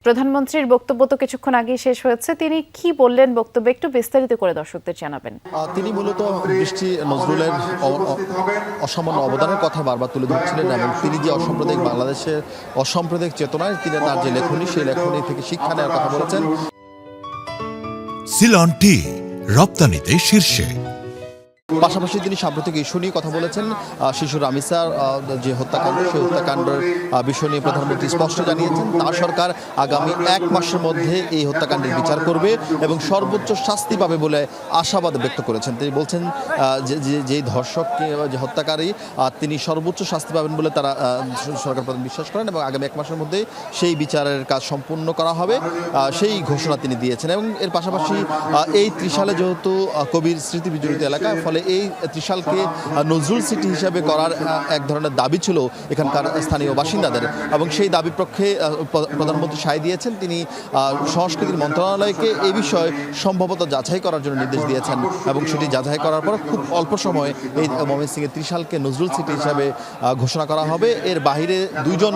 প্রধানমন্ত্রীর বক্তব্য তো কিছুক্ষণ আগেই শেষ হয়েছে। তিনি কি বললেন বক্তব্যে একটু বিস্তারিত করে দর্শকদের জানাবেন। তিনি মূলত বৃষ্টি নজরুলের অসামান্য অবদানের কথা বারবার তুলে ধরছিলেন এবং তিনি যে অসাম্প্রদায়িক বাংলাদেশের অসাম্প্রদায়িক চেতনায় তিনি তার যে লেখনী সেই লেখনী থেকে শিক্ষা নেওয়ার কথা বলেছেন। সিলন টি রপ্তানিতে শীর্ষে। পাশাপাশি তিনি সাম্প্রতিক ইস্যু নিয়ে কথা বলেছেন। শিশু রামিসার যে হত্যাকাণ্ড সেই হত্যাকাণ্ডের বিষয় নিয়ে প্রধানমন্ত্রী স্পষ্ট জানিয়েছেন তার সরকার আগামী 1 মাসের মধ্যে এই হত্যাকাণ্ডের বিচার করবে এবং সর্বোচ্চ শাস্তি পাবে বলে আশাবাদ ব্যক্ত করেছেন। তিনি বলছেন যে ধর্ষক যে হত্যাকারী তিনি সর্বোচ্চ শাস্তি পাবেন বলে তারা সরকার প্রধান বিশ্বাস করেন এবং আগামী 1 মাসের মধ্যে সেই বিচারের কাজ সম্পূর্ণ করা হবে সেই ঘোষণা তিনি দিয়েছেন। এবং এর পাশাপাশি এই ত্রিশালে যেহেতু কবির স্মৃতি বিজড়িত এলাকা, ফলে এই ত্রিশালকে নজরুল সিটি হিসাবে করার এক ধরনের দাবি ছিল এখানকার স্থানীয় বাসিন্দাদের এবং সেই দাবির পক্ষে প্রধানমন্ত্রী সায় দিয়েছেন। তিনি সংস্কৃতি মন্ত্রণালয়কে এই বিষয়ে সম্ভবত যাচাই করার জন্য নির্দেশ দিয়েছেন এবং সেটি যাচাই করার পর খুব অল্প সময়ে এই ময়মনসিংহের ত্রিশালকে নজরুল সিটি হিসাবে ঘোষণা করা হবে। এর বাহিরে 2 জন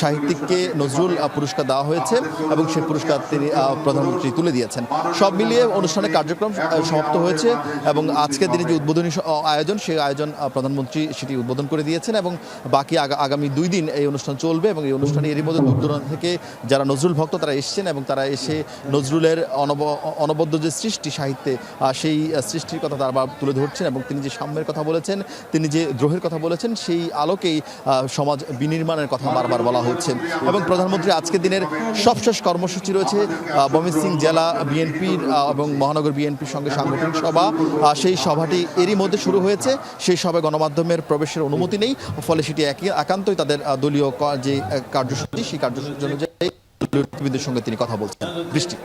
সাহিত্যিককে নজরুল পুরস্কার দেওয়া হয়েছে এবং সেই পুরস্কার তিনি প্রধানমন্ত্রী তুলে দিয়েছেন। সব মিলিয়ে অনুষ্ঠানের কার্যক্রম সমাপ্ত হয়েছে এবং আজকের দিনে যে উদ্বোধনী আয়োজন সেই আয়োজন প্রধানমন্ত্রী সেটি উদ্বোধন করে দিয়েছেন এবং বাকি আগামী 2 দিন এই অনুষ্ঠান চলবে এবং এই অনুষ্ঠানে এরই মধ্যে দূর দূরান্ত থেকে যারা নজরুল ভক্ত তারা এসছেন এবং তারা এসে নজরুলের অনবদ্য যে সৃষ্টি সাহিত্যে সেই সৃষ্টির কথা তারা তুলে ধরছেন এবং তিনি যে সাম্যের কথা বলেছেন, তিনি যে দ্রোহের কথা বলেছেন, সেই আলোকেই সমাজ বিনির্মাণের কথা বারবার বলা হচ্ছে। এবং প্রধানমন্ত্রী আজকের দিনের সবশেষ কর্মসূচি রয়েছে ময়মনসিংহ জেলা বিএনপির এবং মহানগর বিএনপির সঙ্গে সাংগঠনিক সভা। সেই সভাটি এরই মধ্যে শুরু হয়েছে। সেই সভায় গণমাধ্যমের প্রবেশের অনুমতি নেই, ফলে সেটি একান্তই তাদের দলীয় যে কার্যসূচি সেই কার্যসূচির অনুযায়ী সঙ্গে তিনি কথা বলছেন। বৃষ্টি।